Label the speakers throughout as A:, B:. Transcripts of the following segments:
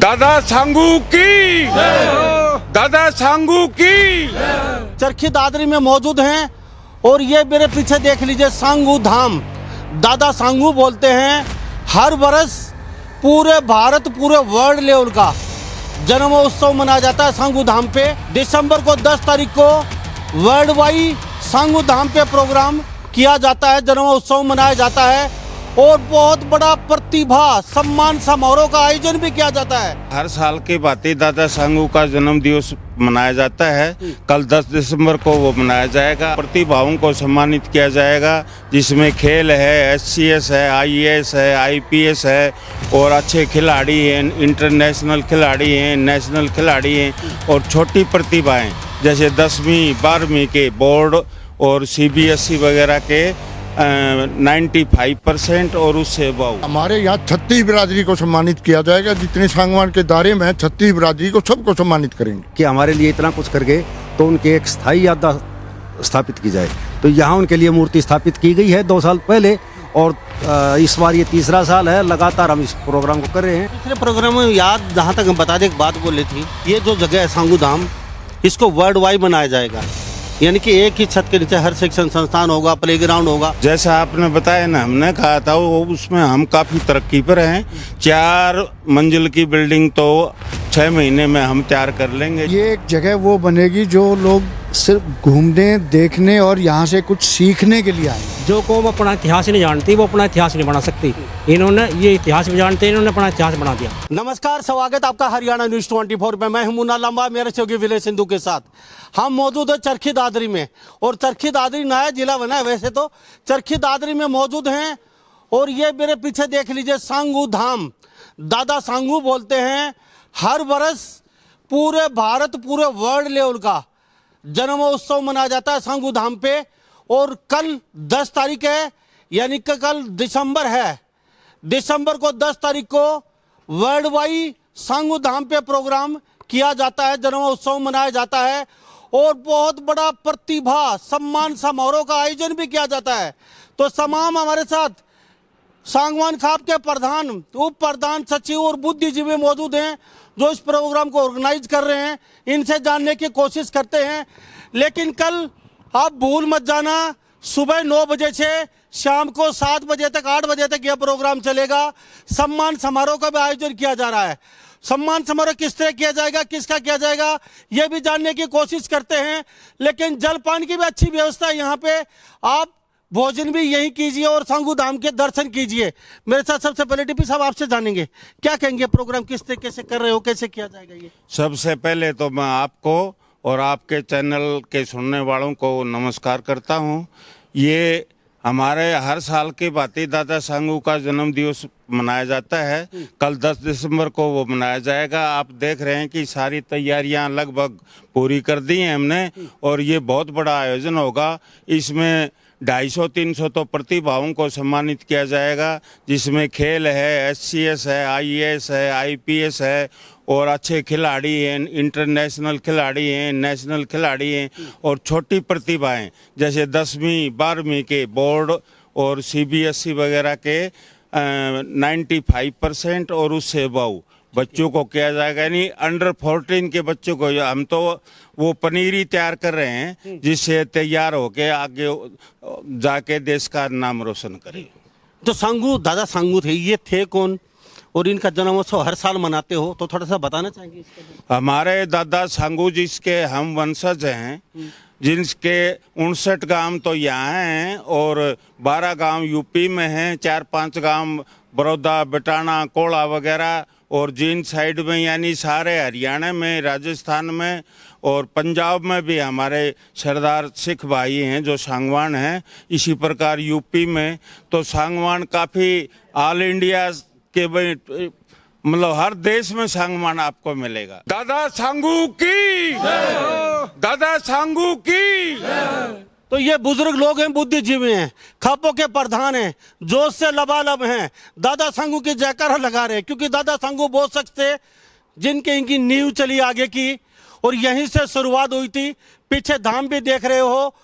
A: दादा सांगू की, दादा सांगू की।
B: चरखी दादरी में मौजूद हैं और ये मेरे पीछे देख लीजिए सांगू धाम। दादा सांगू बोलते हैं। हर वर्ष पूरे भारत पूरे वर्ल्ड लेवल का जन्मोत्सव मनाया जाता है सांगू धाम पे। दिसंबर को 10 तारीख को वर्ल्ड वाइड सांगू धाम पे प्रोग्राम किया जाता है, जन्मोत्सव मनाया जाता है और बहुत बड़ा प्रतिभा सम्मान समारोह का आयोजन भी किया जाता है।
A: हर साल की भांति दादा सांगू का जन्म दिवस मनाया जाता है। कल 10 दिसंबर को वो मनाया जाएगा। प्रतिभाओं को सम्मानित किया जाएगा, जिसमें खेल है, SCS है, IAS है, IPS है और अच्छे खिलाड़ी हैं, इंटरनेशनल खिलाड़ी हैं, नेशनल खिलाड़ी हैं और छोटी प्रतिभाएं जैसे 10वीं 12वीं के बोर्ड और CBSE वगैरह के 95% और उससे अबव।
C: हमारे यहाँ छत्तीस बिरादरी को सम्मानित किया जाएगा। जितने सांगवान के दायरे में है छत्तीस बिरादरी को सबको सम्मानित करेंगे
D: कि हमारे लिए इतना कुछ कर गए तो उनकी एक स्थायी यादगार स्थापित की जाए। तो यहाँ उनके लिए मूर्ति स्थापित की गई है 2 साल पहले और इस बार ये 3रा साल है लगातार हम इस प्रोग्राम को कर रहे हैं।
B: पिछले प्रोग्राम में याद जहाँ तक हम बता दें, एक बात बोली थी, ये जो जगह है सांगू धाम, इसको वर्ल्ड वाइड बनाया जाएगा, यानी कि एक ही छत के नीचे हर शिक्षण संस्थान होगा, प्लेग्राउंड होगा।
A: जैसा आपने बताया ना, हमने कहा था वो उसमें हम काफ़ी तरक्की पर हैं। 4 मंजिल की बिल्डिंग तो 6 महीने में हम तैयार कर लेंगे।
C: ये एक जगह वो बनेगी जो लोग सिर्फ घूमने देखने और यहाँ से कुछ सीखने के लिए आए।
E: जो कौम अपना इतिहास नहीं जानती वो अपना इतिहास नहीं बना सकती। इन्होंने ये इतिहास भी जानते हैं, इन्होंने अपना इतिहास बना दिया।
B: नमस्कार, स्वागत आपका हरियाणा न्यूज़ 24 में। मैं हूं मुन्ना लंबा, मेरे सहयोगी विजय सिंधु के साथ। हम मौजूद है चरखी दादरी में और चरखी दादरी नया जिला बना है वैसे तो। चरखी दादरी में मौजूद हैं और ये मेरे पीछे देख लीजिए सांगू धाम। दादा सांगू बोलते हैं। हर वर्ष पूरे भारत पूरे वर्ल्ड लेवल का जन्मोत्सव मनाया जाता है सांगू धाम पे और कल 10 तारीख है, यानी कि कल दिसंबर है। दिसंबर को 10 तारीख को वर्ल्ड वाइड सांगू धाम पे प्रोग्राम किया जाता है, जन्मोत्सव मनाया जाता है और बहुत बड़ा प्रतिभा सम्मान समारोह का आयोजन भी किया जाता है। तो तमाम हमारे साथ सांगवान खाप के प्रधान, उप प्रधान, सचिव और बुद्धिजीवी मौजूद हैं जो इस प्रोग्राम को ऑर्गेनाइज कर रहे हैं। इनसे जानने की कोशिश करते हैं। लेकिन कल आप भूल मत जाना, सुबह 9 बजे से शाम को 7 बजे तक 8 बजे तक यह प्रोग्राम चलेगा। सम्मान समारोह का भी आयोजन किया जा रहा है। सम्मान समारोह किस तरह किया जाएगा, किसका किया जाएगा, यह भी जानने की कोशिश करते हैं। लेकिन जलपान की भी अच्छी व्यवस्था है यहाँ पे। आप भोजन भी यहीं कीजिए और सांगू धाम के दर्शन कीजिए। मेरे साथ सबसे पहले DP साहब आपसे जानेंगे, क्या कहेंगे, प्रोग्राम किस तरीके से कर रहे हो, कैसे किया जाएगा ये?
A: सबसे पहले तो मैं आपको और आपके चैनल के सुनने वालों को नमस्कार करता हूं। ये हमारे हर साल की भांति दादा सांगू का जन्म दिवस मनाया जाता है। कल 10 दिसंबर को वो मनाया जाएगा। आप देख रहे हैं कि सारी तैयारियां लगभग पूरी कर दी हैं हमने और ये बहुत बड़ा आयोजन होगा। इसमें 250-300 तो प्रतिभाओं को सम्मानित किया जाएगा, जिसमें खेल है, SCS है, IAS है, IPS है और अच्छे खिलाड़ी हैं, इंटरनेशनल खिलाड़ी हैं, नेशनल खिलाड़ी हैं और छोटी प्रतिभाएं जैसे 10वीं 12वीं के बोर्ड और CBSE वगैरह के 95% और उससे अबव बच्चों को किया जाएगा। यानी अंडर 14 के बच्चों को हम तो वो पनीरी तैयार कर रहे हैं, जिससे तैयार होके आगे जाके देश का नाम रोशन करें।
B: तो सांगू, दादा सांगू थे, ये थे कौन और इनका जन्मोत्सव हर साल मनाते हो, तो थोड़ा सा बताना चाहेंगे इसके बारे में?
A: हमारे दादा सांगू जिसके हम वंशज हैं, जिनके 59 गांव तो यहाँ हैं और 12 गांव यूपी में हैं, 4-5 गांव बड़ौदा, बटाना, कोड़ा वगैरह और जींद साइड में, यानी सारे हरियाणा में, राजस्थान में और पंजाब में भी हमारे सरदार सिख भाई हैं जो सांगवान हैं। इसी प्रकार यूपी में तो सांगवान काफ़ी ऑल इंडिया के मतलब हर देश में सांगवान आपको मिलेगा। दादा सांगू की, दादा सांगू की।
B: तो ये बुजुर्ग लोग हैं, बुद्धिजीवी हैं, खापों के प्रधान हैं, जोश से लबालब हैं, दादा सांगू की जयकारा लगा रहे हैं। क्योंकि दादा सांगू वो शख्स थे जिनके इनकी नींव चली आगे की और यहीं से शुरुआत हुई थी। पीछे धाम भी देख रहे हो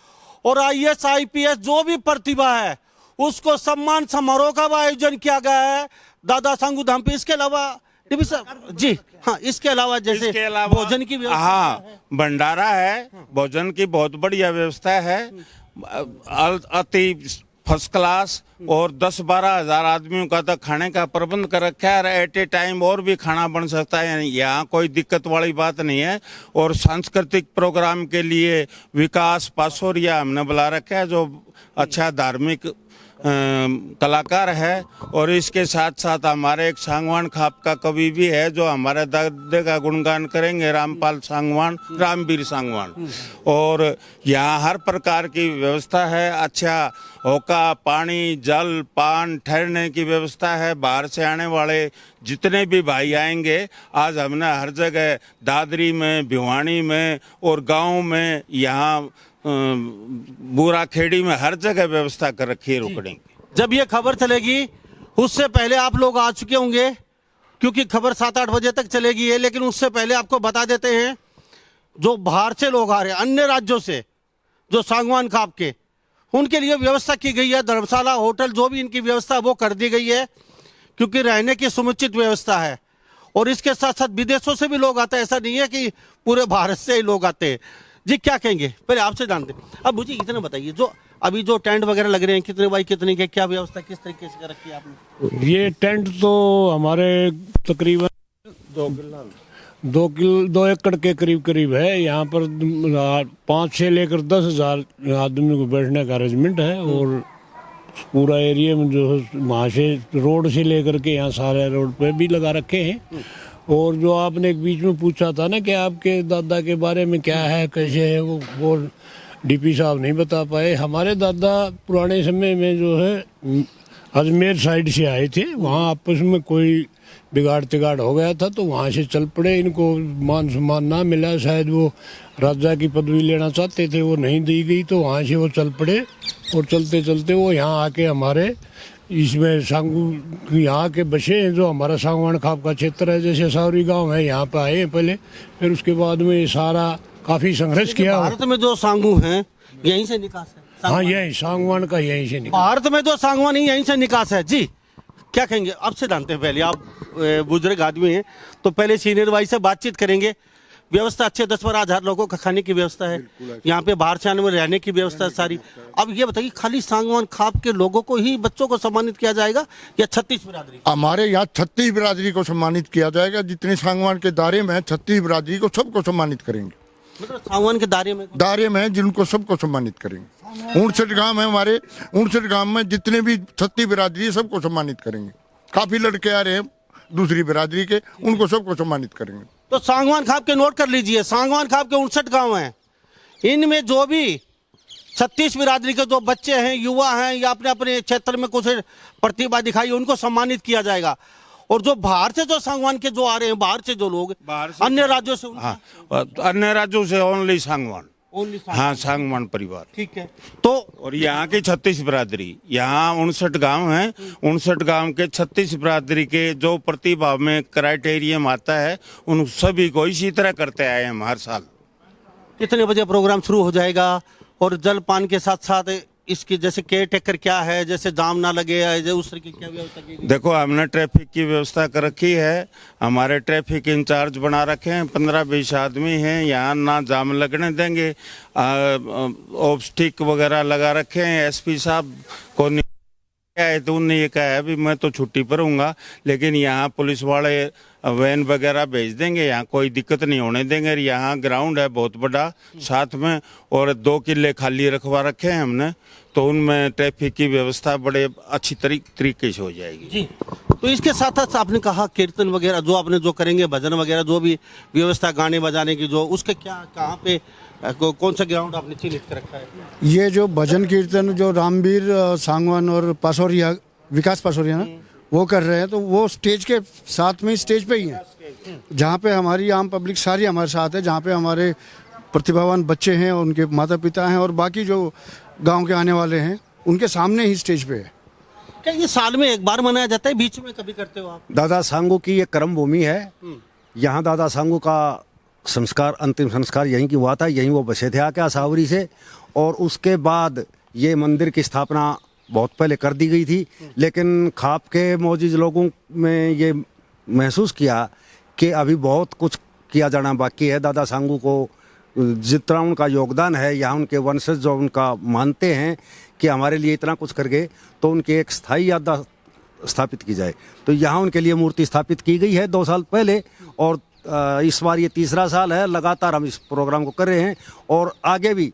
B: और IAS IPS जो भी प्रतिभा है उसको सम्मान समारोह का भी आयोजन किया गया है दादा सांगू धाम पे। इसके अलावा टीवी साहब जी, हाँ, इसके अलावा जैसे
A: इसके अलावा
B: भोजन की व्यवस्था,
A: हाँ, भंडारा है, भोजन की बहुत बढ़िया व्यवस्था है, अति फर्स्ट क्लास, और 10-12 हजार आदमियों का तो खाने का प्रबंध कर रखा है, और एट ए टाइम और भी खाना बन सकता है, यहाँ कोई दिक्कत वाली बात नहीं है। और सांस्कृतिक प्रोग्राम के लिए विकास पासोरिया हमने बुला रखा है, जो अच्छा धार्मिक कलाकार है। और इसके साथ साथ हमारे एक सांगवान खाप का कवि भी है, जो हमारे दादे का गुणगान करेंगे, रामपाल सांगवान, रामवीर सांगवान। और यहाँ हर प्रकार की व्यवस्था है, अच्छा होका, पानी, जल, पान, ठहरने की व्यवस्था है। बाहर से आने वाले जितने भी भाई आएंगे, आज हमने हर जगह दादरी में, भिवानी में और गाँव में, यहाँ बूरा खेड़ी में हर जगह व्यवस्था कर रखी है रुकने की।
B: जब ये खबर चलेगी उससे पहले आप लोग आ चुके होंगे, क्योंकि खबर 7-8 बजे तक चलेगी है, लेकिन उससे पहले आपको बता देते हैं, जो बाहर से लोग आ रहे हैं अन्य राज्यों से, जो सांगवान खाप के, उनके लिए व्यवस्था की गई है। धर्मशाला, होटल, जो भी इनकी व्यवस्था वो कर दी गई है, क्योंकि रहने की समुचित व्यवस्था है। और इसके साथ साथ विदेशों से भी लोग आते हैं, ऐसा नहीं है कि पूरे भारत से ही लोग आते हैं। जी, क्या कहेंगे, पहले आपसे जानते हैं। अब मुझे इतना बताइए, जो अभी जो टेंट वगैरह लग रहे हैं, कितने बाई कितने के, क्या व्यवस्था किस तरीके से कर रखी है आपने?
F: ये टेंट तो हमारे तकरीबन 2 एकड़ के करीब है। यहाँ पर 5 से लेकर 10 हजार आदमी को बैठने का अरेंजमेंट है। और पूरा एरिया में जो वहाँ से रोड से लेकर के यहाँ सारे रोड पे भी लगा रखे हैं। और जो आपने एक बीच में पूछा था ना कि आपके दादा के बारे में क्या है, कैसे है, वो डीपी साहब नहीं बता पाए। हमारे दादा पुराने समय में जो है अजमेर साइड से आए थे, वहाँ आपस में कोई बिगाड़ तिगाड़ हो गया था, तो वहाँ से चल पड़े। इनको मान सम्मान ना मिला, शायद वो राजा की पदवी लेना चाहते थे, वो नहीं दी गई, तो वहाँ से वो चल पड़े। और चलते चलते वो यहाँ आके हमारे इसमें सांगू यहाँ के बसे हैं, जो हमारा सांगवान खाप का क्षेत्र है, जैसे सावरी गांव है, यहाँ पे आए हैं पहले, फिर उसके बाद में ये सारा काफी संघर्ष किया।
B: भारत में जो सांगू हैं यहीं से निकास है?
F: हाँ, यही सांगवान का यहीं से निकास।
B: भारत में जो सांगवान यहीं से निकास है। जी, क्या कहेंगे, आपसे जानते हैं। पहले आप बुजुर्ग आदमी हैं, तो पहले सीनियर भाई से बातचीत करेंगे। व्यवस्था अच्छे 10-12 हजार लोगों का खाने की व्यवस्था है, यहाँ पे बाहर से आने में रहने की व्यवस्था सारी। अब ये बताइए, खाली सांगवान खाप के लोगों को ही, बच्चों को सम्मानित किया जाएगा या 36 बिरादरी?
G: हमारे यहाँ 36 बिरादरी को सम्मानित किया जाएगा। जितने सांगवान के दायरे में है 36 बिरादरी को सबको सम्मानित करेंगे।
B: मतलब सांगवान के दायरे में
G: है जिनको सबको सम्मानित करेंगे। 59 गांव है हमारे, 59 गांव में जितने भी 36 बिरादरी है सबको सम्मानित करेंगे। काफी लड़के आ रहे हैं दूसरी बिरादरी के, उनको सबको सम्मानित करेंगे।
B: तो सांगवान खाप के नोट कर लीजिए, सांगवान खाप के 59 गांव हैं, इनमें जो भी 36 बिरादरी के जो बच्चे हैं, युवा हैं, या अपने अपने क्षेत्र में कुछ प्रतिभा दिखाई, उनको सम्मानित किया जाएगा। और जो बाहर से जो सांगवान के जो आ रहे हैं, बाहर से जो लोग अन्य राज्यों से,
A: हाँ, अन्य राज्यों से ओनली सांगवान, हाँ, सांगवान परिवार,
B: ठीक है। तो
A: और यहाँ की 36 बिरादरी, यहाँ 59 गांव हैं, 59 गांव के 36 बिरादरी के जो प्रतिभा में क्राइटेरियम आता है, उन सभी को इसी तरह करते आए हम हर साल।
B: कितने बजे प्रोग्राम शुरू हो जाएगा? और जलपान के साथ साथ इसकी जैसे केयर टेकर क्या है, जैसे जाम ना लगे, उस तरह की क्या व्यवस्था की गई? देखो,
A: हमने ट्रैफिक की व्यवस्था कर रखी है, हमारे ट्रैफिक इंचार्ज बना रखे हैं, 15-20 आदमी हैं, यहाँ ना जाम लगने देंगे। ऑब्स्टिक वगैरह लगा रखे हैं। एसपी साहब को है तो उन्होंने ये कहा है भी मैं तो छुट्टी पर हूँगा, लेकिन यहाँ पुलिस वाले वैन वगैरह भेज देंगे, यहाँ कोई दिक्कत नहीं होने देंगे। यहाँ ग्राउंड है बहुत बड़ा साथ में, और 2 किले खाली रखवा रखे हैं हमने, तो उनमें ट्रैफिक की व्यवस्था बड़े अच्छी तरीके से हो जाएगी।
B: जी, तो इसके साथ साथ आपने कहा कीर्तन वगैरह जो आपने जो करेंगे, भजन वगैरह जो भी व्यवस्था गाने बजाने की, जो उसके क्या, कहाँ पे, कौन सा ग्राउंड आपने चिन्हित कर रखा है?
C: ये जो भजन कीर्तन जो रामवीर सांगवान और पासोरिया, विकास पासोरिया ना, वो कर रहे हैं, तो वो स्टेज के साथ में स्टेज पे ही है, जहाँ पे हमारी आम पब्लिक सारी हमारे साथ है, जहाँ पे हमारे प्रतिभावान बच्चे हैं, उनके माता पिता हैं, और बाकी जो गांव के आने वाले हैं, उनके सामने ही स्टेज पे है।
B: क्या ये साल में एक बार मनाया जाता है, बीच में कभी करते हो आप?
D: दादा सांगू की ये कर्म भूमि है। यहाँ दादा सांगू का संस्कार, अंतिम संस्कार यहीं की हुआ था, यहीं वो बसे थे आके आसावरी से। और उसके बाद ये मंदिर की स्थापना बहुत पहले कर दी गई थी, लेकिन खाप के मौजूद लोगों में ये महसूस किया कि अभी बहुत कुछ किया जाना बाकी है। दादा सांगू को जितना उनका योगदान है, यहाँ उनके वंशज जो उनका मानते हैं कि हमारे लिए इतना कुछ कर गए, तो उनकी एक स्थायी यादगार स्थापित की जाए। तो यहाँ उनके लिए मूर्ति स्थापित की गई है 2 साल पहले, और इस बार ये तीसरा साल है लगातार हम इस प्रोग्राम को कर रहे हैं। और आगे भी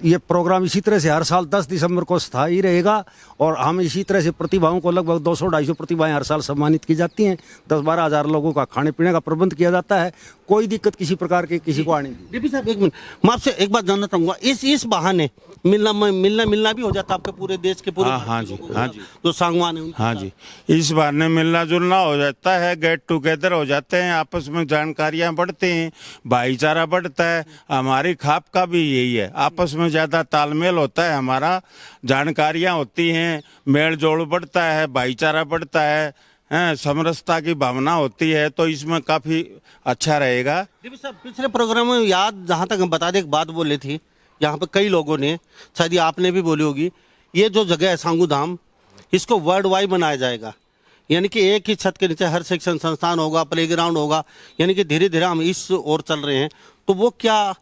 D: ये प्रोग्राम इसी तरह से हर साल 10 दिसंबर को स्थायी रहेगा, और हम इसी तरह से प्रतिभाओं को लगभग 200-250 प्रतिभाएं हर साल सम्मानित की जाती हैं। 10-12 हज़ार लोगों का खाने पीने का प्रबंध किया जाता है। कोई दिक्कत किसी प्रकार की किसी को आने नहीं।
B: डीपी साहब एक मिनट, मैं आपसे एक बात जानना चाहूंगा, इस बहाने मिलना भी हो जाता है आपके पूरे देश के पूरे
A: हाँ जी, हाँ जी,
B: जो सांगवान है
A: हाँ जी, इस बहाने मिलना जुलना हो जाता है, गेट टुगेदर हो जाते हैं, आपस में जानकारियां बढ़ती हैं, भाईचारा बढ़ता है। हमारी खाप का भी यही है, आपस में ज़्यादा तालमेल होता है हमारा, जानकारियां होती हैं, मेल जोल बढ़ता है, भाईचारा बढ़ता है, समरसता की भावना होती है, तो इसमें काफ़ी अच्छा रहेगा।
B: डीपी साहब पिछले प्रोग्राम में याद जहाँ तक हम बता दें, एक बात बोली थी यहाँ पे कई लोगों ने, शायद ये आपने भी बोली होगी, ये जो जगह है सांगू धाम, इसको वर्ल्ड वाइड बनाया जाएगा, यानी कि एक ही छत के नीचे हर शिक्षण संस्थान होगा, प्लेग्राउंड होगा, यानी कि धीरे धीरे हम इस ओर चल रहे हैं। तो वो क्या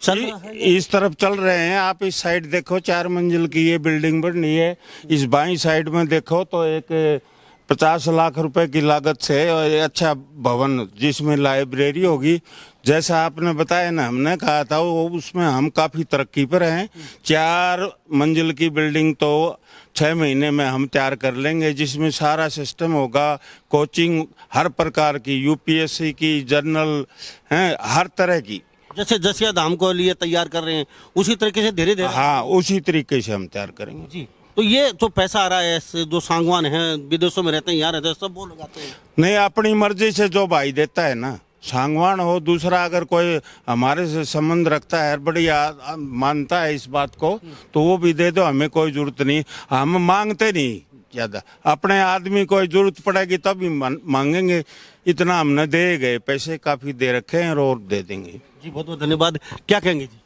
B: चल रहा है?
A: इस तरफ चल रहे हैं। आप इस साइड देखो, 4 मंजिल की ये बिल्डिंग बनी है। इस बाईं साइड में देखो तो एक 50 लाख रुपए की लागत से और ये अच्छा भवन जिसमें लाइब्रेरी होगी, जैसा आपने बताया ना, हमने कहा था वो, उसमें हम काफ़ी तरक्की पर हैं। 4 मंजिल की बिल्डिंग तो 6 महीने में हम तैयार कर लेंगे, जिसमें सारा सिस्टम होगा, कोचिंग हर प्रकार की, यूपीएससी की, जनरल हैं, हर तरह की।
B: जैसे जसिया धाम को लिए तैयार कर रहे हैं, उसी तरीके से धीरे धीरे।
A: हाँ, उसी तरीके से हम तैयार करेंगे
B: जी। तो ये जो पैसा आ रहा है, जो सांगवान हैं विदेशों में रहते हैं, यहाँ रहते हैं, सब वो लगाते हैं?
A: नहीं, अपनी मर्जी से जो भाई देता है ना, सांगवान हो दूसरा, अगर कोई हमारे से संबंध रखता है, बढ़िया मानता है इस बात को, तो वो भी दे दो, हमें कोई जरूरत नहीं, हम मांगते नहीं ज़्यादा। अपने आदमी कोई जरूरत पड़ेगी तब ही मांगेंगे, इतना हमने दे गए, पैसे काफ़ी दे रखे हैं और दे देंगे।
B: जी बहुत बहुत धन्यवाद। क्या कहेंगे जी?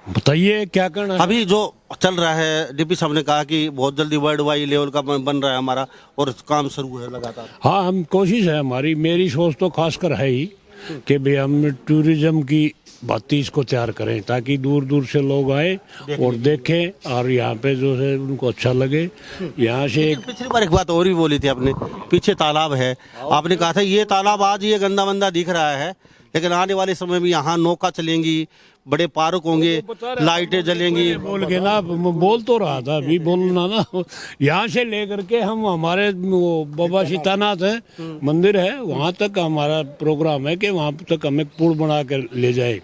F: बताइए क्या करना है?
B: अभी जो चल रहा है, डीपी साहब ने कहा कि बहुत जल्दी वर्ल्ड वाइड लेवल का बन रहा है हमारा, और काम शुरू है लगातार।
F: हाँ, हम कोशिश है हमारी, मेरी सोच तो खासकर है ही कि भाई हम टूरिज्म की बाती इसको तैयार करें, ताकि दूर दूर से लोग आए और देखें, और यहाँ पे जो है उनको अच्छा लगे। यहाँ से
B: पिछली बार एक बात और भी बोली थी आपने, पीछे तालाब है, आपने कहा था ये तालाब आज ये गंदा वंदा दिख रहा है, लेकिन आने वाले समय में यहाँ नौका चलेंगी, बड़े पार्क होंगे, लाइटें जलेंगी।
F: बोल के ना, बोल तो रहा था, अभी बोलना ना, यहाँ से लेकर के हम हमारे वो बाबा सीतानाथ है मंदिर है, वहाँ तक हमारा प्रोग्राम है कि वहाँ तक हमें पुल बना कर ले जाए,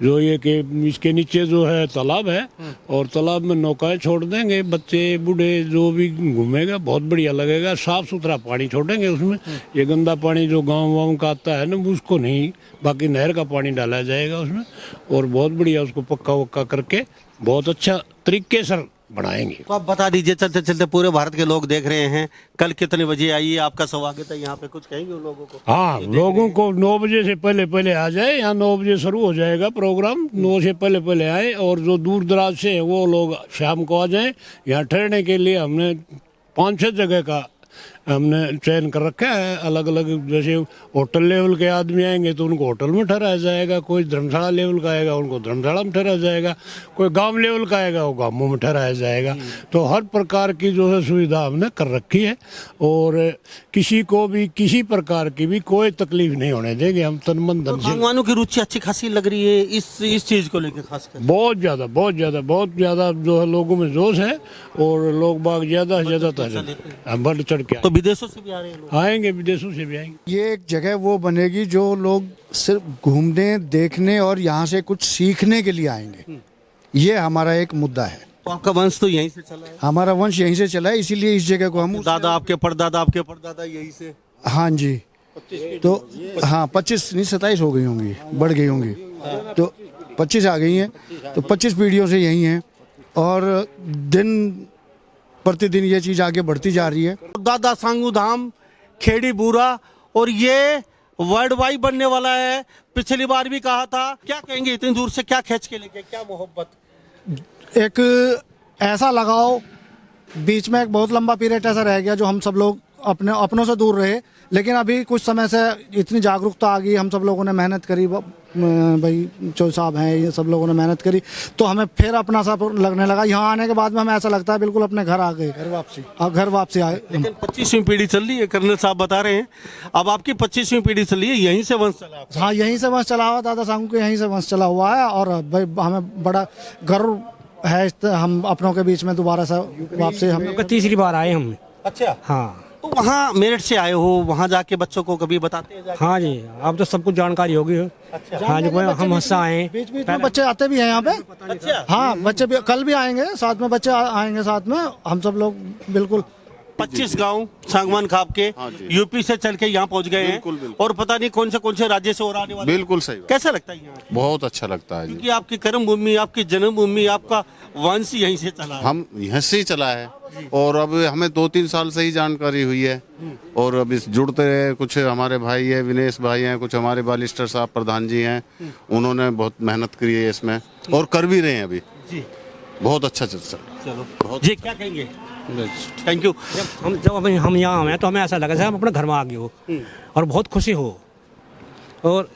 F: जो ये कि इसके नीचे जो है तालाब है, और तालाब में नौकाएं छोड़ देंगे, बच्चे बूढ़े जो भी घूमेगा, बहुत बढ़िया लगेगा। साफ सुथरा पानी छोड़ेंगे उसमें, ये गंदा पानी जो गाँव वाँव का आता है ना, उसको नहीं, बाकी नहर का पानी डाला जाएगा उसमें, और बहुत बढ़िया उसको पक्का वक्का करके बहुत अच्छा तरीके से बनाएंगे।
B: तो आप बता दीजिए, चलते चलते पूरे भारत के लोग देख रहे हैं, कल कितने बजे आइए, आपका स्वागत है यहाँ पे, कुछ कहेंगे उन लोगों को?
F: हाँ, लोगों को 9 बजे से पहले पहले आ जाए, यहाँ 9 बजे शुरू हो जाएगा प्रोग्राम, 9 से पहले पहले आए, और जो दूर दराज से हैं वो लोग शाम को आ जाएं। यहाँ ठहरने के लिए हमने 5-6 जगह का हमने चयन कर रखा है अलग अलग। जैसे होटल लेवल के आदमी आएंगे तो उनको होटल में ठहराया जाएगा, कोई धर्मशाला लेवल का आएगा उनको धर्मशाला में ठहराया जाएगा, कोई गांव लेवल का आएगा वो गांवों में ठहराया जाएगा। तो हर प्रकार की जो है सुविधा हमने कर रखी है, और किसी को भी किसी प्रकार की भी कोई तकलीफ नहीं होने देंगे हम, तन मन धन से।
B: सांगवानों की रुचि अच्छी खासी लग रही है इस चीज को लेकर, खासकर
F: बहुत ज्यादा जो है लोगों में जोश है, और लोग बाग ज्यादा से ज्यादा बढ़ चढ़ के
B: तो विदेशों से भी आ रहे हैं लोग?
F: आएंगे, विदेशों से भी आएंगे।
C: ये एक जगह वो बनेगी जो लोग सिर्फ घूमने देखने और यहाँ से कुछ सीखने के लिए आएंगे, ये हमारा एक मुद्दा है।
B: तो आपका वंश तो यहीं से चला है?
C: हमारा वंश यहीं से चला है, इसीलिए इस जगह को हम
B: दादा आपके परदादा यहीं से?
C: हाँ जी, तो हाँ 25 नहीं 27 हो गई होंगी, बढ़ गई होंगी, तो 25 आ गई हैं, तो 25 पीढ़ियों से यही हैं, और दिन प्रतिदिन ये चीज़ आगे बढ़ती जा रही है।
B: दादा सांगू धाम, खेड़ी बूरा, और ये वर्ल्ड वाइड बनने वाला है। पिछली बार भी कहा था, क्या कहेंगे, इतनी दूर से क्या खींच के लेके, क्या मोहब्बत?
H: एक ऐसा लगाओ, बीच में एक बहुत लंबा पीरियड ऐसा रह गया जो हम सब लोग
C: अपने अपनों से दूर रहे, लेकिन अभी कुछ समय से इतनी जागरूकता आ गई, हम सब लोगों ने मेहनत करी, भाई चो साहब हैं, ये सब लोगों ने मेहनत करी, तो हमें फिर अपना सा लगने लगा। यहाँ आने के बाद में हमें ऐसा लगता है बिल्कुल अपने घर आ गए, घर वापसी आए।
B: लेकिन 25वीं पीढ़ी चल रही है, कर्नल साहब बता रहे हैं, अब आपकी 25वीं पीढ़ी चल रही है, यहीं से वंश चला आपका?
C: हाँ, यहीं से वंश चला हुआ, दादा सांगू के यहीं से वंश चला हुआ है, और भाई हमें बड़ा गर्व है हम अपनों के बीच में दोबारा से वापसी हम
E: लोग तीसरी बार आए हम।
B: अच्छा,
E: हाँ
B: तो वहाँ मेरठ से आए हो, वहाँ जाके बच्चों को कभी बताते हैं जाके?
E: हाँ जी, अब तो सब कुछ जानकारी होगी। हाँ जी, हम हंसा आए,
C: बीच बीच में बच्चे आते भी हैं यहाँ पे।
B: अच्छा,
C: हाँ, बच्चे भी कल भी आएंगे साथ में, बच्चे आएंगे साथ में, हम सब लोग बिल्कुल
B: 25 गांव सांगवान खाप के यूपी से चल के यहाँ पहुँच गए हैं, और पता नहीं कौन से राज्य से और आने वाले।
H: बिल्कुल सही बात।
B: कैसा लगता है यहाँ?
H: बहुत अच्छा लगता है जी।
B: क्योंकि आपकी कर्म भूमि, आपकी जन्मभूमि, आपका वंश यहीं से चला है।
H: हम यहाँ से ही चला है, और अब हमें 2-3 साल से ही जानकारी हुई है, और अब इस जुड़ते रहे। कुछ हमारे भाई है, विनेश भाई हैं, कुछ हमारे बालिस्टर साहब प्रधान जी हैं, उन्होंने बहुत मेहनत करी है इसमें, और कर भी रहे हैं अभी
B: जी।
H: बहुत अच्छा चल रहा है।
B: चलो जी, क्या कहेंगे? Thank you.
E: जब हम यहाँ आए तो हमें ऐसा लगा जैसे हम अपने घर में आ गए हो, और बहुत खुशी हो। और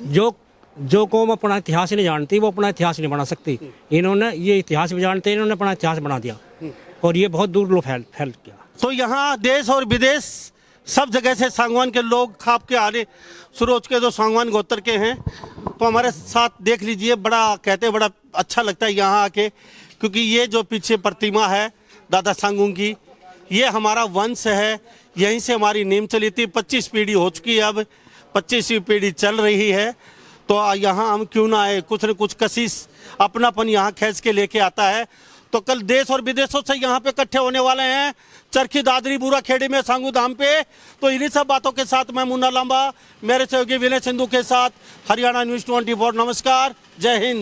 E: जो कौम अपना इतिहास नहीं जानती वो अपना इतिहास नहीं बना सकती। इन्होंने ये इतिहास भी जानते हैं, इन्होंने अपना इतिहास बना दिया, और ये बहुत दूर लोग फैल गया।
B: तो यहाँ देश और विदेश सब जगह से सांगवान के लोग खाप के आने शुरू हो चुके, जो सांगवान गोत्र के हैं, तो हमारे साथ देख लीजिए। बड़ा कहते हैं, बड़ा अच्छा लगता है यहाँ आके, क्योंकि ये जो पीछे प्रतिमा है दादा सांगू की, ये हमारा वंश है, यहीं से हमारी नींव चली थी। 25 पीढ़ी हो चुकी है, अब 25वीं पीढ़ी चल रही है। तो यहाँ हम क्यों ना आए, कुछ न कुछ कशिश अपनापन यहाँ खींच के लेके आता है। तो कल देश और विदेशों से यहाँ पे इकट्ठे होने वाले हैं चरखी दादरी बूरा खेड़ी में सांगू धाम पे। तो इन्हीं सब बातों के साथ मैं मुन्ना लांबा, मेरे सहयोगी विनय सिंधु के साथ, हरियाणा न्यूज़ 24। नमस्कार, जय हिंद।